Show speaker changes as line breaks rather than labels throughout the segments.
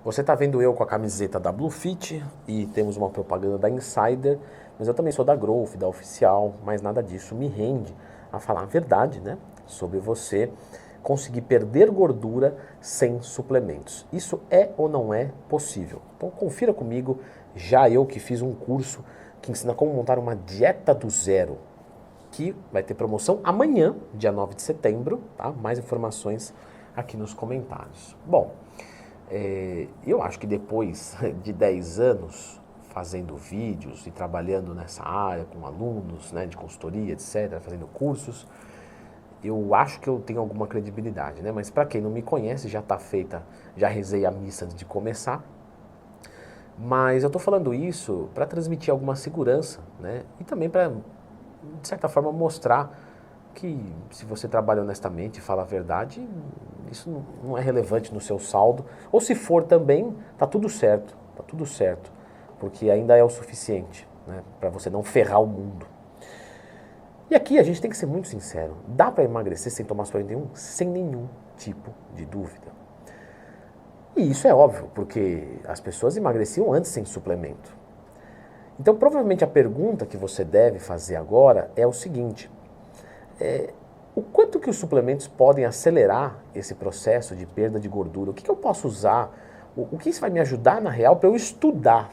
Você está vendo eu com a camiseta da Bluefit e temos uma propaganda da Insider, mas eu também sou da Growth, da Oficial, mas nada disso me rende a falar a verdade, né? Sobre você conseguir perder gordura sem suplementos. Isso é ou não é possível? Então confira comigo, já eu que fiz um curso que ensina como montar uma dieta do zero, que vai ter promoção amanhã, dia 9 de setembro, tá? Mais informações aqui nos comentários. Bom, eu acho que depois de 10 anos fazendo vídeos e trabalhando nessa área com alunos, né, de consultoria, etc., fazendo cursos, eu acho que eu tenho alguma credibilidade, né? Mas para quem não me conhece, já está feita, já rezei a missa antes de começar, mas eu estou falando isso para transmitir alguma segurança, né? E também para, de certa forma, mostrar que se você trabalha honestamente e fala a verdade, isso não é relevante no seu saldo. Ou se for também, tá tudo certo, porque ainda é o suficiente, né, para você não ferrar o mundo. E aqui a gente tem que ser muito sincero, dá para emagrecer sem tomar suplemento nenhum? Sem nenhum tipo de dúvida. E isso é óbvio, porque as pessoas emagreciam antes sem suplemento. Então provavelmente a pergunta que você deve fazer agora é o seguinte: o quanto que os suplementos podem acelerar esse processo de perda de gordura? O que eu posso usar? O que isso vai me ajudar na real para eu estudar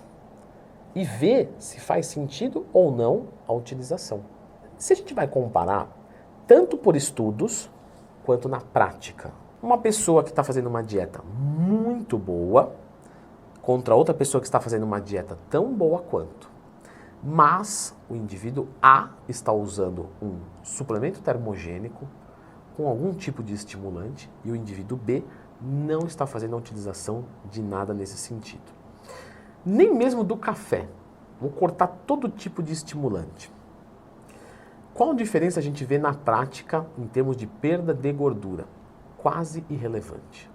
e ver se faz sentido ou não a utilização? Se a gente vai comparar, tanto por estudos quanto na prática, uma pessoa que está fazendo uma dieta muito boa contra outra pessoa que está fazendo uma dieta tão boa quanto, mas o indivíduo A está usando um suplemento termogênico com algum tipo de estimulante e o indivíduo B não está fazendo a utilização de nada nesse sentido. Nem mesmo do café. Vou cortar todo tipo de estimulante. Qual diferença a gente vê na prática em termos de perda de gordura? Quase irrelevante.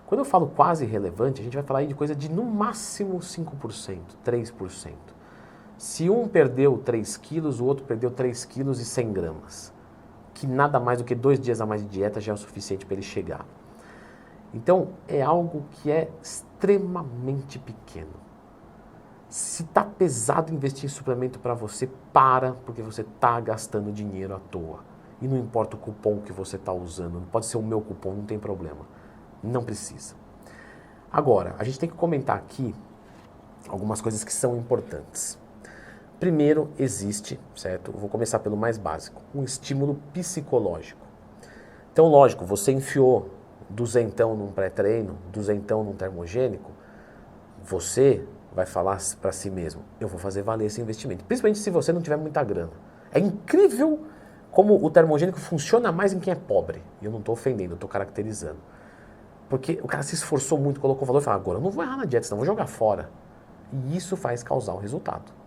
Quando eu falo quase irrelevante, a gente vai falar aí de coisa de no máximo 5%, 3%. Se um perdeu 3 quilos, o outro perdeu 3 quilos e 100 gramas. Que nada mais do que 2 dias a mais de dieta já é o suficiente para ele chegar. Então, é algo que é extremamente pequeno. Se está pesado investir em suplemento para você, porque você está gastando dinheiro à toa. E não importa o cupom que você está usando, pode ser o meu cupom, não tem problema. Não precisa. Agora, a gente tem que comentar aqui algumas coisas que são importantes. Primeiro, existe, certo? Vou começar pelo mais básico, um estímulo psicológico. Então, lógico, você enfiou duzentão num pré-treino, duzentão num termogênico, você vai falar para si mesmo, eu vou fazer valer esse investimento, principalmente se você não tiver muita grana. É incrível como o termogênico funciona mais em quem é pobre. E eu não estou ofendendo, eu estou caracterizando. Porque o cara se esforçou muito, colocou valor e falou, agora eu não vou errar na dieta, senão eu vou jogar fora. E isso faz causar o resultado.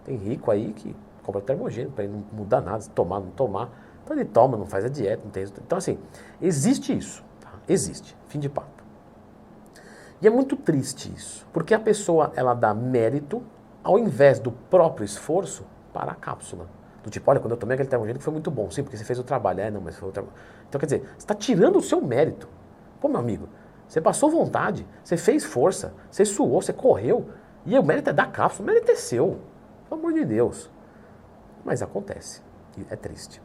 Tem rico aí que compra termogênico para ele não mudar nada, se tomar, não tomar. Então ele toma, não faz a dieta, não tem resultado. Então assim, existe isso, tá? Existe, fim de papo. E é muito triste isso, porque a pessoa, ela dá mérito, ao invés do próprio esforço, para a cápsula. Do tipo, olha, quando eu tomei aquele termogênico foi muito bom. Sim, porque você fez o trabalho. Não, mas foi o trabalho. Então, quer dizer, você está tirando o seu mérito. Pô, meu amigo, você passou vontade, você fez força, você suou, você correu, e o mérito é da cápsula, o mérito é seu. Pelo amor de Deus. Mas acontece, e é triste.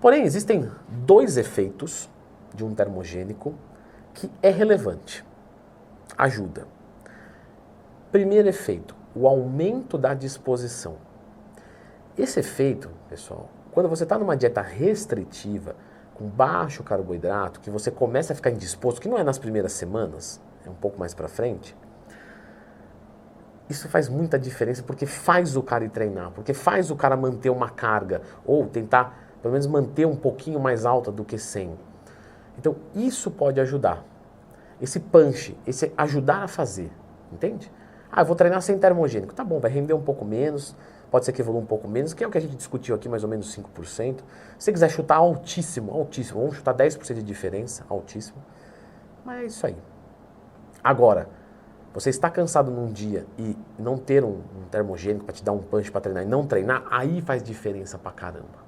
Porém, existem 2 efeitos de um termogênico que é relevante. Ajuda. Primeiro efeito, o aumento da disposição. Esse efeito, pessoal, quando você está numa dieta restritiva, com baixo carboidrato, que você começa a ficar indisposto, que não é nas primeiras semanas, é um pouco mais para frente, isso faz muita diferença porque faz o cara ir treinar, porque faz o cara manter uma carga, ou tentar, pelo menos, manter um pouquinho mais alta do que 100. Então, isso pode ajudar. Esse punch, esse ajudar a fazer, entende? Ah, eu vou treinar sem termogênico. Tá bom, vai render um pouco menos, pode ser que evolua um pouco menos, que é o que a gente discutiu aqui, mais ou menos 5%. Se você quiser chutar altíssimo, vamos chutar 10% de diferença, altíssimo. Mas é isso aí. Agora, você está cansado num dia e não ter um termogênico para te dar um punch para treinar e não treinar, aí faz diferença pra caramba.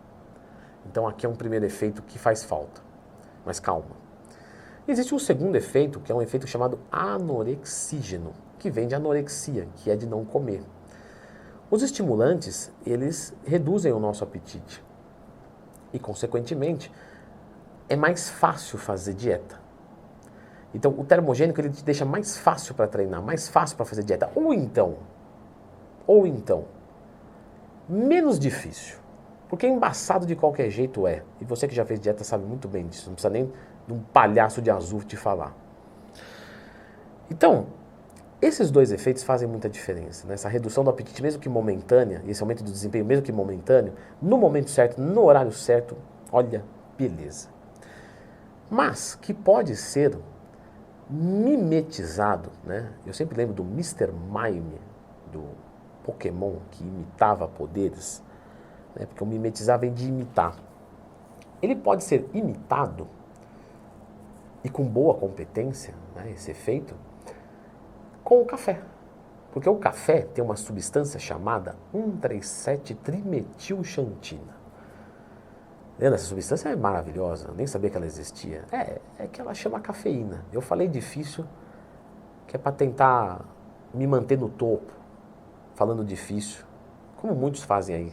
Então aqui é um primeiro efeito que faz falta. Mas calma. Existe um segundo efeito, que é um efeito chamado anorexígeno, que vem de anorexia, que é de não comer. Os estimulantes, eles reduzem o nosso apetite e, consequentemente, é mais fácil fazer dieta. Então, o termogênico ele te deixa mais fácil para treinar, mais fácil para fazer dieta. Ou então, menos difícil. Porque embaçado de qualquer jeito é. E você que já fez dieta sabe muito bem disso. Não precisa nem de um palhaço de azul te falar. Então, esses dois efeitos fazem muita diferença. Né? Essa redução do apetite, mesmo que momentânea, e esse aumento do desempenho, mesmo que momentâneo, no momento certo, no horário certo, olha, beleza. Mas que pode ser mimetizado, né? Eu sempre lembro do Mr. Mime, do Pokémon, que imitava poderes, né? Porque o mimetizar vem de imitar. Ele pode ser imitado e com boa competência, né, esse efeito, com o café. Porque o café tem uma substância chamada 1,3,7-trimetilxantina. Lembra? Essa substância é maravilhosa, eu nem sabia que ela existia. É que ela chama cafeína. Eu falei difícil, que é para tentar me manter no topo, falando difícil, como muitos fazem aí.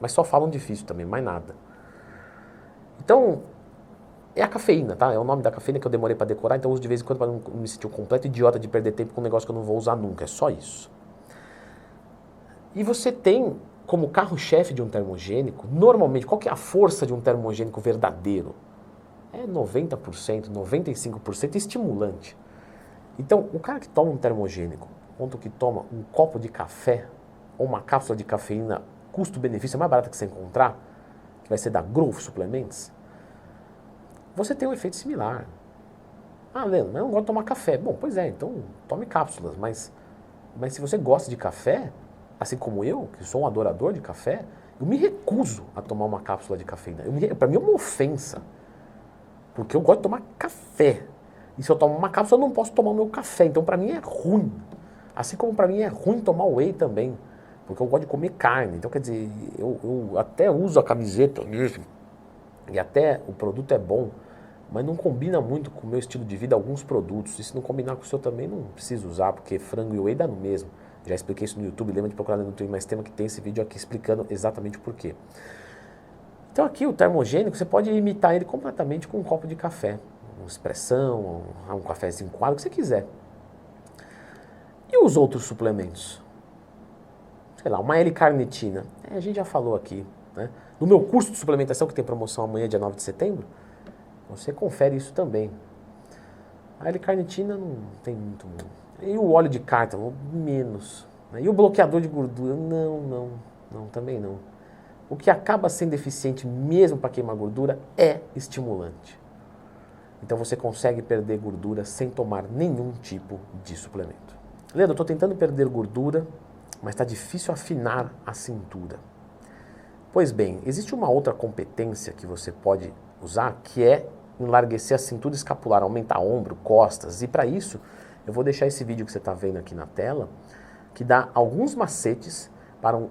Mas só falam difícil também, mais nada. Então, é a cafeína, tá? É o nome da cafeína que eu demorei para decorar, então eu uso de vez em quando para não me sentir um completo idiota de perder tempo com um negócio que eu não vou usar nunca, é só isso. E você tem como carro-chefe de um termogênico, normalmente, qual que é a força de um termogênico verdadeiro? É 90%, 95% estimulante. Então, o cara que toma um termogênico, quanto que toma um copo de café ou uma cápsula de cafeína, custo-benefício mais barata que você encontrar, que vai ser da Growth Suplements, você tem um efeito similar. Ah, Leandro, mas eu não gosto de tomar café. Bom, pois é, então tome cápsulas, mas se você gosta de café, assim como eu, que sou um adorador de café, eu me recuso a tomar uma cápsula de cafeína. Para mim é uma ofensa, porque eu gosto de tomar café. E se eu tomo uma cápsula, eu não posso tomar o meu café. Então, para mim é ruim. Assim como para mim é ruim tomar whey também, porque eu gosto de comer carne. Então, quer dizer, eu até uso a camiseta mesmo, e até o produto é bom, mas não combina muito com o meu estilo de vida alguns produtos. E se não combinar com o seu também, não preciso usar, porque frango e whey dá no mesmo. Já expliquei isso no YouTube, lembra de procurar no YouTube mais tema que tem esse vídeo aqui explicando exatamente o porquê. Então aqui o termogênico, você pode imitar ele completamente com um copo de café. Uma expressão, um cafezinho coado, o que você quiser. E os outros suplementos? Sei lá, uma L-carnitina. A gente já falou aqui, né? No meu curso de suplementação, que tem promoção amanhã, dia 9 de setembro, você confere isso também. A L-carnitina não tem muito... E o óleo de cártamo? Menos. E o bloqueador de gordura? Não, também não. O que acaba sendo eficiente mesmo para queimar gordura é estimulante. Então você consegue perder gordura sem tomar nenhum tipo de suplemento. Leandro, eu estou tentando perder gordura, mas está difícil afinar a cintura. Pois bem, existe uma outra competência que você pode usar, que é enlarguecer a cintura escapular, aumentar ombro, costas. E para isso, eu vou deixar esse vídeo que você está vendo aqui na tela, que dá alguns macetes para um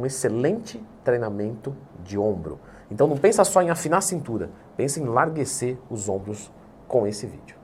excelente treinamento de ombro. Então não pensa só em afinar a cintura, pensa em enlarguecer os ombros com esse vídeo.